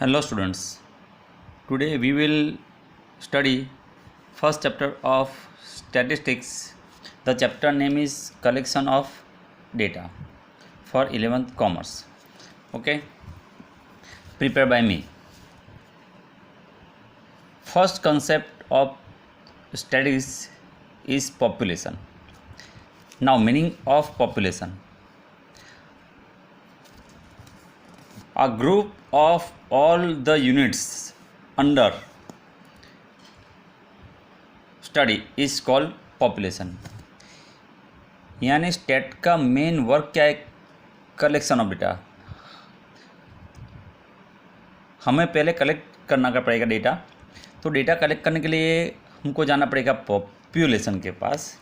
Hello students, today we will study first chapter of statistics. The chapter name is collection of data for 11th commerce. Okay, prepared by me. First concept of statistics is population. Now meaning of population. A group of all the units under study is called population. यानी state का main work क्या है? Collection of data. हमें पहले collect करना पड़ेगा data. तो data collect करने के लिए हमको जाना पड़ेगा पॉपुलेशन के पास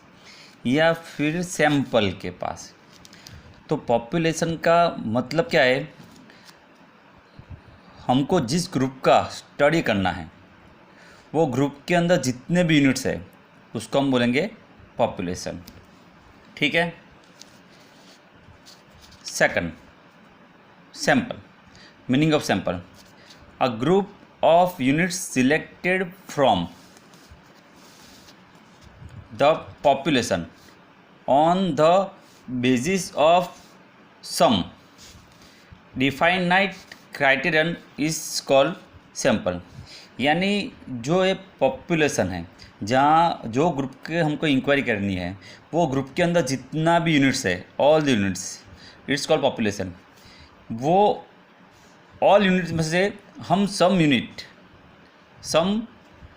या फिर सैंपल के पास. तो पॉपुलेशन का मतलब क्या है? हमको जिस ग्रुप का स्टडी करना है वो ग्रुप के अंदर जितने भी यूनिट्स है उसको हम बोलेंगे पॉपुलेशन. ठीक है. Second, sample. Meaning of sample. A group of units selected from the population on the basis of some definite criterion is called sample. यानी जो ये पॉपुलेशन है, जहाँ जो ग्रुप के हमको इंक्वायरी करनी है वो ग्रुप के अंदर जितना भी यूनिट्स है, all the units, it's called population. वो ऑल यूनिट्स में से हम सम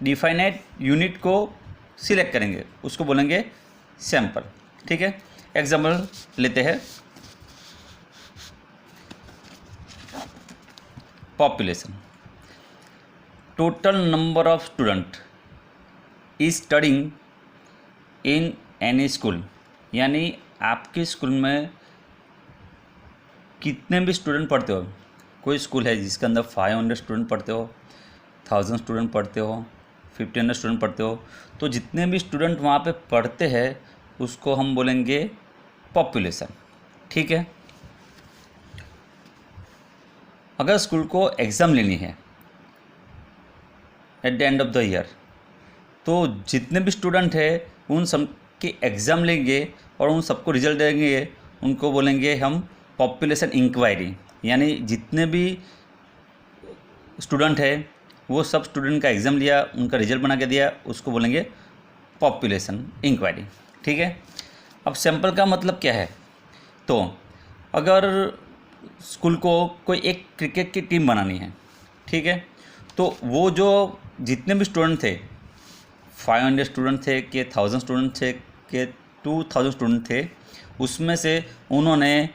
डिफाइनाइट यूनिट को सिलेक्ट करेंगे, उसको बोलेंगे सैंपल. ठीक है. एग्जाम्पल लेते हैं. Population. Total number of student is studying in any school. यानी आपके स्कूल में कितने भी स्टूडेंट पढ़ते हो. कोई स्कूल है जिसके अंदर 500 स्टूडेंट पढ़ते हो, 1000 स्टूडेंट पढ़ते हो, 1500 स्टूडेंट पढ़ते हो, तो जितने भी स्टूडेंट वहाँ पे पढ़ते हैं उसको हम बोलेंगे पॉपुलेशन. ठीक है. अगर स्कूल को एग्ज़ाम लेनी है at the end of the year, तो जितने भी स्टूडेंट है उन सब के एग्ज़ाम लेंगे और उन सबको रिजल्ट देंगे, उनको बोलेंगे हम पॉपुलेशन इंक्वायरी. यानी जितने भी स्टूडेंट है वो सब स्टूडेंट का एग्ज़ाम लिया, उनका रिजल्ट बना के दिया, उसको बोलेंगे पॉपुलेशन इंक्वायरी. ठीक है. अब सैंपल का मतलब क्या है? तो अगर स्कूल को कोई एक क्रिकेट की टीम बनानी है, ठीक है, तो वो जो जितने भी स्टूडेंट थे, 500 स्टूडेंट थे कि 1000 स्टूडेंट थे कि 2000 स्टूडेंट थे, उसमें से उन्होंने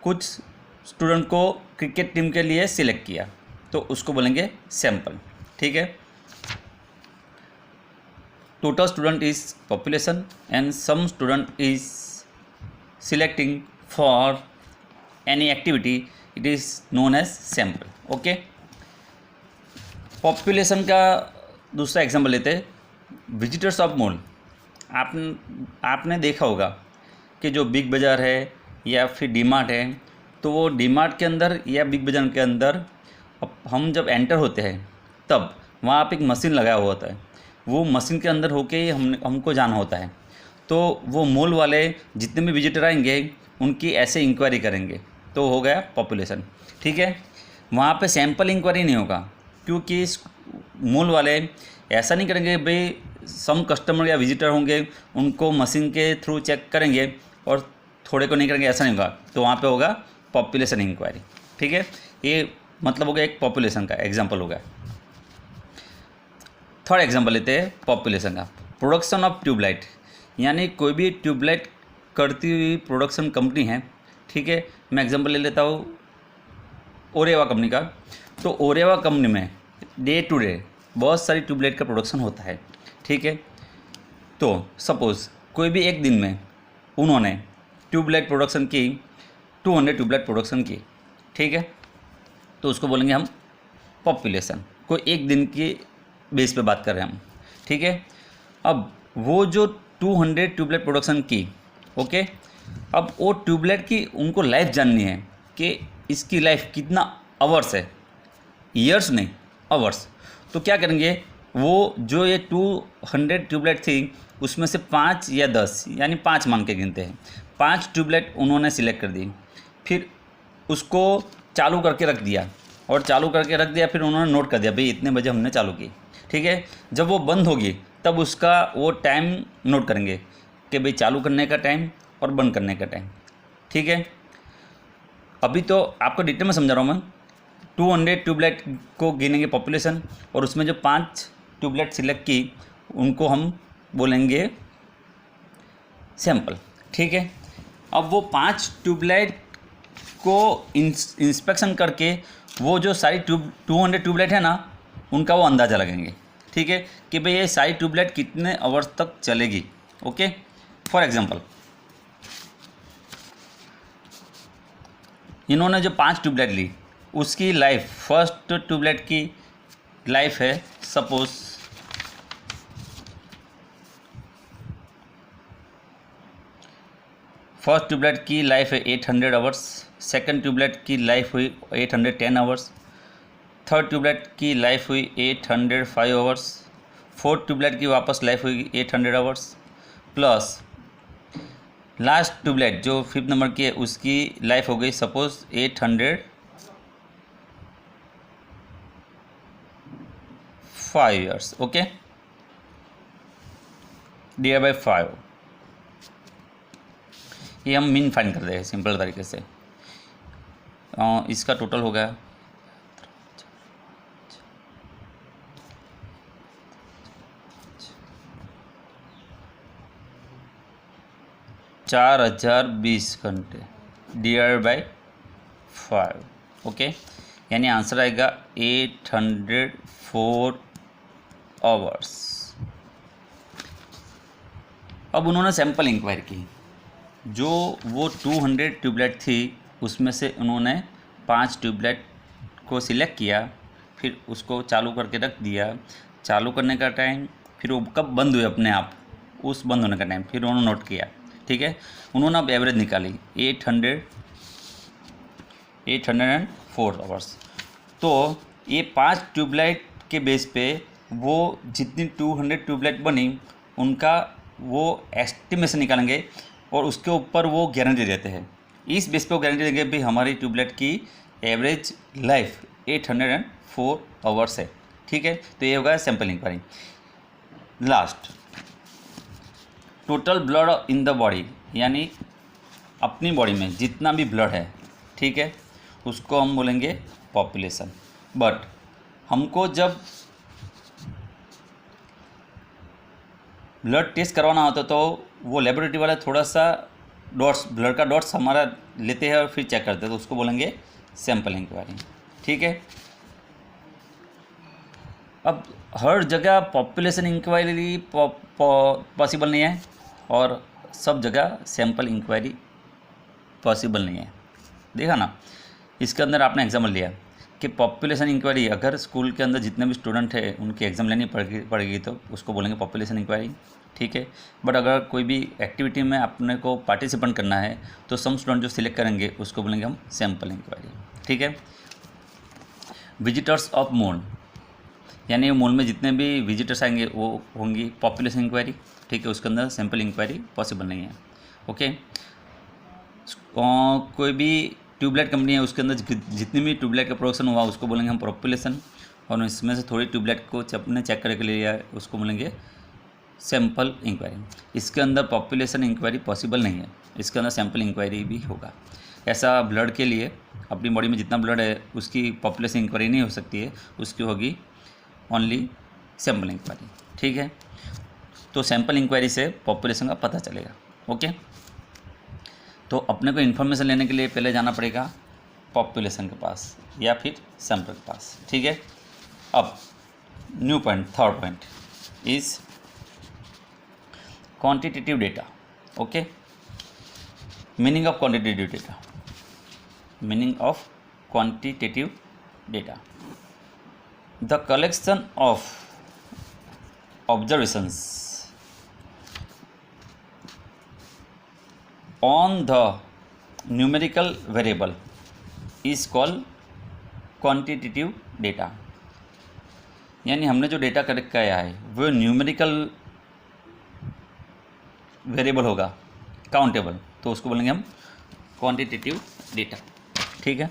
कुछ स्टूडेंट को क्रिकेट टीम के लिए सिलेक्ट किया, तो उसको बोलेंगे सैंपल. ठीक है. Total student is population and some student is selecting for any activity, it is known as sample. Okay. Population का दूसरा एग्जांपल लेते हैं. Visitors of mall. आपने देखा होगा कि जो बिग बाज़ार है या फिर डी मार्ट है, तो वो डी मार्ट के अंदर या बिग बाज़ार के अंदर हम जब एंटर होते हैं तब वहाँ पे एक मशीन लगाया हुआ होता है. वो मशीन के अंदर होके ही हमको जाना होता है. तो वो मॉल वाले जितने भी विजिटर आएंगे उनकी ऐसे इंक्वायरी करेंगे, तो हो गया पॉपुलेशन. ठीक है. वहाँ पे सैंपल इंक्वायरी नहीं होगा, क्योंकि मॉल वाले ऐसा नहीं करेंगे भाई सम कस्टमर या विजिटर होंगे उनको मशीन के थ्रू चेक करेंगे और थोड़े को नहीं करेंगे, ऐसा नहीं होगा. तो वहाँ पे होगा पॉपुलेशन इंक्वायरी. ठीक है. ये मतलब हो गया एक पॉपुलेशन का एग्जाम्पल हो गया. थर्ड एग्जाम्पल लेते हैं पॉपुलेशन का. Production of tubelight. यानी कोई भी ट्यूबलाइट करती हुई प्रोडक्शन कंपनी है. ठीक है. मैं एग्जांपल ले लेता हूँ ओरेवा कंपनी का. तो ओरेवा कंपनी में डे टू डे बहुत सारी ट्यूबलाइट का प्रोडक्शन होता है. ठीक है. तो सपोज़ कोई भी एक दिन में उन्होंने ट्यूबलाइट प्रोडक्शन की 200 ट्यूबलाइट प्रोडक्शन की. ठीक है. तो उसको बोलेंगे हम पॉपुलेशन. कोई एक दिन की बेस पे बात कर रहे हैं हम. ठीक है. अब वो जो 200 ट्यूबलाइट प्रोडक्शन की, ओके, अब वो ट्यूबलाइट की उनको लाइफ जाननी है कि इसकी लाइफ कितना आवर्स है. ईयर्स नहीं, आवर्स। तो क्या करेंगे, वो जो ये 200 ट्यूबलाइट थी उसमें से 5 या 10 यानी 5 मान के गिनते हैं, 5 ट्यूबलाइट उन्होंने सिलेक्ट कर दी, फिर उसको चालू करके रख दिया, और चालू करके रख दिया फिर उन्होंने नोट कर दिया भाई इतने बजे हमने चालू की, ठीक है। जब वो बंद होगी तब उसका वो टाइम नोट करेंगे कि भाई चालू करने का टाइम और बंद करने का टाइम, ठीक है। अभी तो आपको डिटेल में समझा रहा हूँ मैं। 200 ट्यूबलाइट को गिनेंगे पॉपुलेशन, और उसमें जो 5 ट्यूबलाइट सिलेक्ट की उनको हम बोलेंगे सैंपल, ठीक है। अब वो 5 ट्यूबलाइट को इंस्पेक्शन करके वो जो सारी 200 ट्यूबलाइट है ना उनका वो अंदाज़ा लगेंगे, ठीक है, कि भाई ये सारी ट्यूबलाइट कितने आवर्स तक चलेगी। ओके, फॉर एग्जांपल इन्होंने जो 5 ट्यूबलाइट ली उसकी लाइफ, फर्स्ट ट्यूबलाइट की लाइफ है सपोज फर्स्ट ट्यूबलाइट की लाइफ है 800 आवर्स, सेकंड ट्यूबलाइट की लाइफ हुई 810 आवर्स, थर्ड ट्यूबलाइट की लाइफ हुई 805 आवर्स, फोर्थ ट्यूबलाइट की वापस लाइफ हुई 800 आवर्स, प्लस लास्ट ट्यूबलाइट जो 5th नंबर की है उसकी लाइफ हो गई suppose 805 years. Okay, divide by 5, ये हम मीन फाइंड कर रहे हैं सिंपल तरीके से। इसका टोटल हो गया 4020 घंटे डिवाइड बाई 5। ओके, यानी आंसर आएगा 804 आवर्स। अब उन्होंने सैंपल इंक्वायरी की, जो वो 200 ट्यूबलाइट थी उसमें से उन्होंने 5 ट्यूबलाइट को सिलेक्ट किया, फिर उसको चालू करके रख दिया, चालू करने का टाइम, फिर वो कब बंद हुए अपने आप, उस बंद होने का टाइम फिर उन्होंने नोट किया, ठीक है। उन्होंने अब एवरेज निकाली 804 आवर्स। तो ये 5 ट्यूबलाइट के बेस पे वो जितनी 200 ट्यूबलाइट बनी उनका वो एस्टिमेशन निकालेंगे, और उसके ऊपर वो गारंटी देते हैं। इस बेस पे वो गारंटी देंगे भाई हमारी ट्यूबलाइट की एवरेज लाइफ 804 आवर्स है, ठीक है। तो ये होगा sample inquiry. Last, total blood in the body, यानी अपनी बॉडी में जितना भी ब्लड है, ठीक है, उसको हम बोलेंगे पॉपुलेशन। बट हमको जब ब्लड टेस्ट करवाना होता तो वो लेबोरेटरी वाले थोड़ा सा डॉट्स, ब्लड का डॉट्स हमारा लेते हैं और फिर चेक करते हैं, तो उसको बोलेंगे सैंपल इंक्वायरी, ठीक है। अब हर जगह पॉपुलेशन इंक्वायरी पॉसिबल नहीं है, और सब जगह सैंपल इंक्वायरी पॉसिबल नहीं है। देखा ना, इसके अंदर आपने एग्जाम्पल लिया कि पॉपुलेशन इंक्वायरी अगर स्कूल के अंदर जितने भी स्टूडेंट हैं उनकी एग्ज़ाम लेनी पड़ेगी तो उसको बोलेंगे पॉपुलेशन इंक्वायरी, ठीक है। बट अगर कोई भी एक्टिविटी में अपने को पार्टिसिपेंट करना है तो सम स्टूडेंट जो सिलेक्ट करेंगे उसको बोलेंगे हम सैंपल इंक्वायरी, ठीक है। विजिटर्स ऑफ मून, यानी मून में जितने भी विजिटर्स आएंगे वो होंगी पॉपुलेशन इंक्वायरी, ठीक है। उसके अंदर सैंपल इंक्वायरी पॉसिबल नहीं है, ओके। कोई भी ट्यूबलाइट कंपनी है उसके अंदर जितनी भी ट्यूबलाइट का प्रोडक्शन हुआ उसको बोलेंगे हम पॉपुलेशन, और इसमें से थोड़ी ट्यूबलाइट को अपने चेक करने के लिए लिया उसको बोलेंगे सैंपल इंक्वायरी। इसके अंदर पॉपुलेशन इंक्वायरी पॉसिबल नहीं है, इसके अंदर सैंपल इंक्वायरी भी होगा। ऐसा ब्लड के लिए अपनी बॉडी में जितना ब्लड है उसकी पॉपुलेशन इंक्वायरी नहीं हो सकती है, उसकी होगी ओनली सैंपल इंक्वायरी, ठीक है। तो सैंपल इंक्वायरी से पॉपुलेशन का पता चलेगा, ओके। तो अपने को इन्फॉर्मेशन लेने के लिए पहले जाना पड़ेगा पॉपुलेशन के पास या फिर सैंपल के पास, ठीक है। अब new point, third point is quantitative data, okay. Meaning of quantitative data, meaning of quantitative data, the collection of observations on the numerical variable is called quantitative data, यानी हमने जो डेटा कलेक्ट किया है वो न्यूमेरिकल वेरिएबल होगा, countable, तो उसको बोलेंगे हम क्वांटिटेटिव डेटा। ठीक है।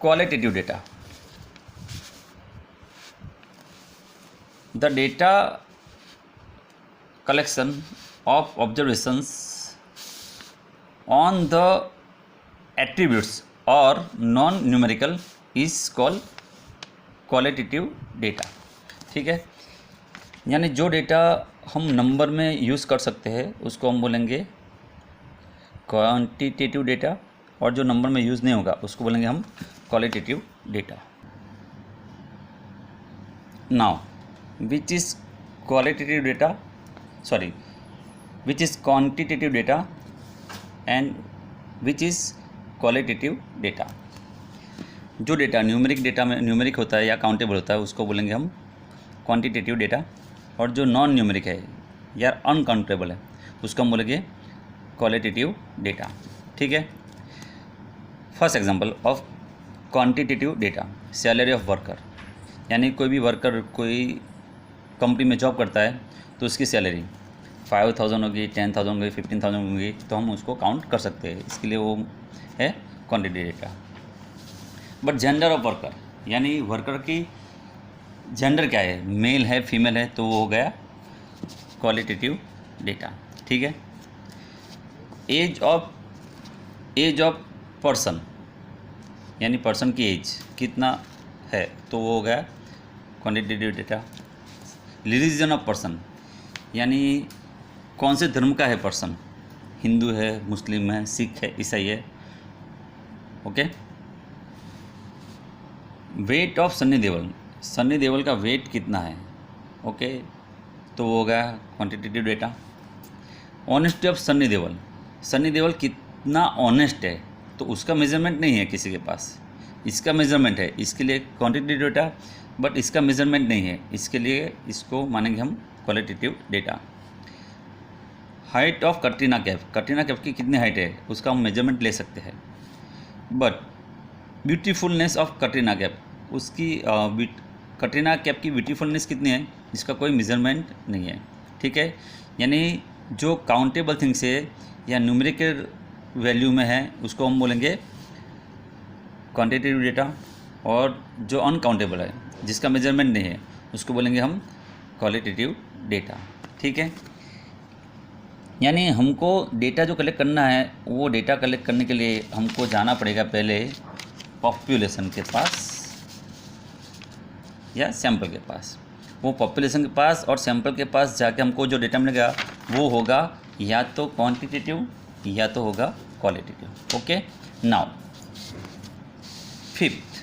Qualitative data, the data collection of observations on the attributes or non-numerical is called qualitative data। ठीक है, यानी जो डेटा हम नंबर में यूज़ कर सकते हैं उसको हम बोलेंगे क्वांटिटेटिव डेटा, और जो नंबर में यूज़ नहीं होगा उसको बोलेंगे हम qualitative data. Now which is qualitative data, sorry which is quantitative data and which is qualitative data. जो डेटा न्यूमेरिक डेटा में न्यूमेरिक होता है या काउंटेबल होता है उसको बोलेंगे हम क्वांटिटेटिव डेटा, और जो नॉन न्यूमेरिक है या अनकाउंटेबल है उसको हम बोलेंगे क्वालिटेटिव डेटा। ठीक है। First example of quantitative data, salary of worker, यानी कोई भी वर्कर कोई कंपनी में जॉब करता है तो उसकी सैलरी 5,000 होगी, 10,000 होगी, 15,000 होगी, तो हम उसको काउंट कर सकते हैं, इसके लिए वो है quantitative data. But gender of worker, यानी वर्कर की जेंडर क्या है, मेल है फीमेल है, तो वो हो गया क्वालिटेटिव डेटा। ठीक है। एज ऑफ पर्सन, यानी पर्सन की एज कितना है, तो वो हो गया quantitative data. Religion of person, यानी कौन से धर्म का है पर्सन, हिंदू है, मुस्लिम है, सिख है, ईसाई है। Okay. Weight of Sunny Deol, Sunny Deol का वेट कितना है, ओके, तो वो हो गया quantitative data. Honesty of Sunny Deol, Sunny Deol कितना ऑनेस्ट है, तो उसका मेजरमेंट नहीं है किसी के पास, इसका मेजरमेंट है, इसके लिए क्वांटिटेटिव डेटा, बट इसका मेजरमेंट नहीं है, इसके लिए इसको मानेंगे हम qualitative data. Height of Katrina Kaif, Katrina Kaif की कितनी हाइट है उसका हम मेजरमेंट ले सकते हैं, but beautifulness of Katrina Kaif, उसकी कटरीना कैफ की ब्यूटीफुलनेस कितनी है इसका कोई मेजरमेंट नहीं है। ठीक है। यानी जो काउंटेबल थिंग्स है या न्यूमेरिकल वैल्यू में है उसको हम बोलेंगे क्वांटिटेटिव डेटा, और जो अनकाउंटेबल है जिसका मेजरमेंट नहीं है उसको बोलेंगे हम क्वालिटेटिव डेटा। ठीक है। यानी हमको डेटा जो कलेक्ट करना है वो डेटा कलेक्ट करने के लिए हमको जाना पड़ेगा पहले पॉपुलेशन के पास या सैंपल के पास। वो पॉपुलेशन के पास और सैंपल के पास जाके हमको जो डेटा मिलेगा वो होगा या तो क्वांटिटेटिव या तो होगा qualitative. Okay. Now fifth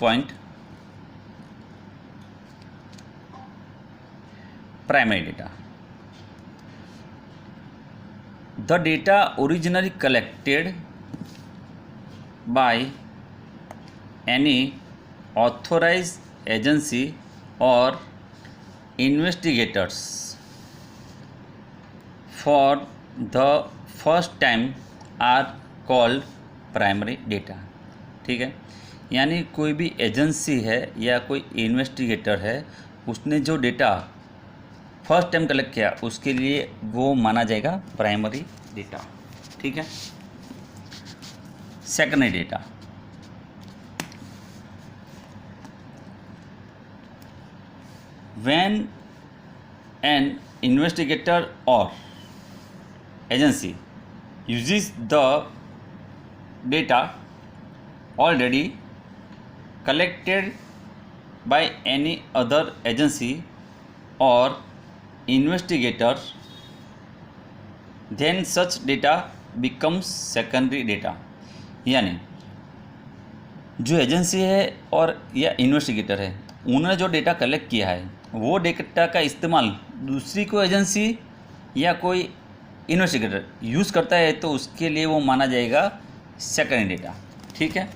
point, primary data. The data originally collected by any authorized agency or investigators for the first time are called primary data। ठीक है। यानी कोई भी एजेंसी है या कोई इन्वेस्टिगेटर है, उसने जो डेटा फर्स्ट टाइम कलेक्ट किया उसके लिए वो माना जाएगा प्राइमरी डेटा। ठीक है। Secondary data, when an investigator और agency uses the data already collected by any other agency or investigator, then such data becomes secondary data। यानी जो एजेंसी है और या इन्वेस्टिगेटर है उन्होंने जो डेटा कलेक्ट किया है वो डेटा का इस्तेमाल दूसरी कोई एजेंसी या कोई इन्वेस्टिगेटर यूज़ करता है तो उसके लिए वो माना जाएगा सेकेंडरी डेटा। ठीक है।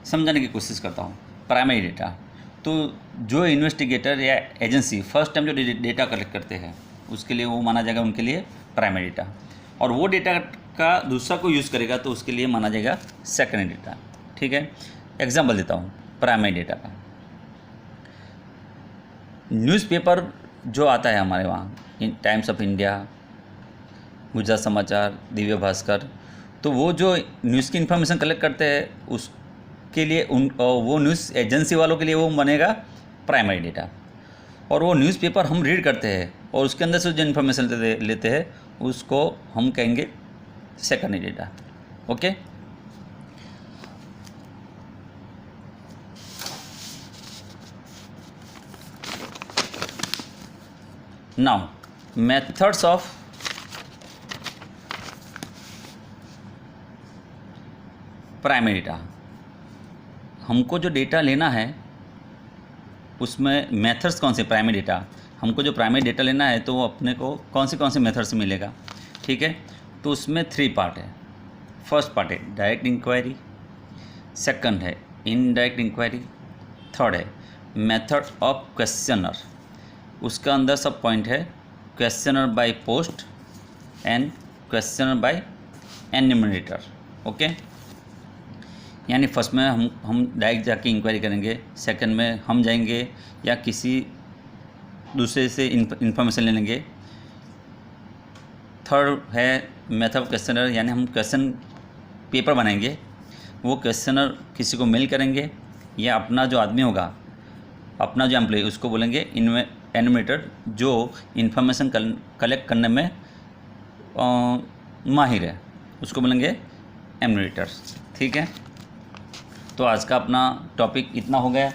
समझाने की कोशिश करता हूँ। प्राइमरी डेटा तो जो इन्वेस्टिगेटर या एजेंसी फर्स्ट टाइम जो डेटा कलेक्ट करते हैं उसके लिए वो माना जाएगा उनके लिए प्राइमरी डेटा, और वो डेटा का दूसरा को यूज़ करेगा तो उसके लिए माना जाएगा सेकेंडरी डेटा। ठीक है, एग्जाम्पल देता हूँ प्राइमरी डेटा का। न्यूज़पेपर जो आता है हमारे वहाँ, टाइम्स ऑफ इंडिया, गुजरात समाचार, दिव्य भास्कर, तो वो जो न्यूज़ की इन्फॉर्मेशन कलेक्ट करते हैं उसके लिए वो न्यूज़ एजेंसी वालों के लिए वो बनेगा प्राइमरी डेटा। और वो न्यूज़पेपर हम रीड करते हैं और उसके अंदर से जो इन्फॉर्मेशन लेते हैं उसको हम कहेंगे secondary data. Okay, now methods of primary data. हमको जो डेटा लेना है उसमें मेथड्स कौन से, प्राइमरी डेटा, हमको जो प्राइमरी डेटा लेना है तो वो अपने को कौन से मेथड से मिलेगा। ठीक है, तो उसमें 3 पार्ट है। फर्स्ट पार्ट है डायरेक्ट इंक्वायरी, सेकंड है इनडायरेक्ट इंक्वायरी, थर्ड है मेथड ऑफ क्वेश्चनर। उसका अंदर सब पॉइंट है questionnaire by post and questionnaire by enumerator. Okay, यानी फर्स्ट में हम डायरेक्ट जाके इंक्वायरी करेंगे, सेकंड में हम जाएंगे या किसी दूसरे से इंफॉर्मेशन ले लेंगे, थर्ड है मेथड क्वेश्चनर, यानी हम क्वेश्चन पेपर बनाएंगे, वो क्वेश्चनर किसी को मेल करेंगे या अपना जो आदमी होगा, अपना जो एम्प्लॉय, उसको बोलेंगे एन्यूमरेटर, जो इन्फॉर्मेशन कलेक्ट करने में माहिर है, उसको बोलेंगे एन्यूमरेटर। ठीक है, तो आज का अपना टॉपिक इतना हो गया।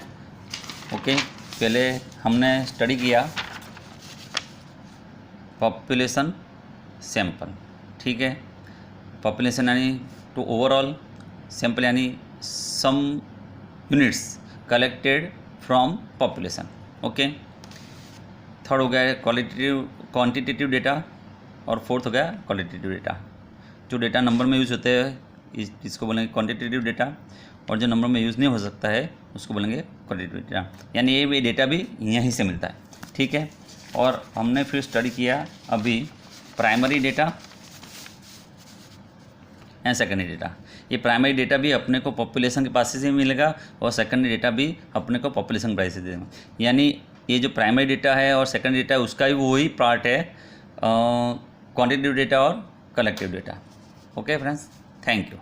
ओके, पहले हमने स्टडी किया पॉपुलेशन सैंपल। ठीक है, पॉपुलेशन यानी टू ओवरऑल, सैंपल यानी some units collected from population. Okay, third हो गया क्वांटिटेटिव डेटा और फोर्थ हो गया क्वालिटेटिव डेटा। जो डेटा नंबर में यूज़ होते हैं इसको बोलेंगे क्वांटिटेटिव डेटा, और जो नंबर में यूज़ नहीं हो सकता है उसको बोलेंगे क्वालिटेटिव डेटा, यानी ये डेटा भी यहीं से मिलता है। ठीक है, और हमने फिर स्टडी किया अभी primary data and secondary data. ये प्राइमरी डेटा भी अपने को पॉपुलेशन के पास से मिलेगा और सेकेंडरी डेटा भी अपने को पॉपुलेशन के पास से देगा। यानी ये जो प्राइमरी डेटा है और सेकेंडरी डेटा है उसका भी वही पार्ट है क्वांटिटेटिव डेटा और collective data. Okay friends, thank you.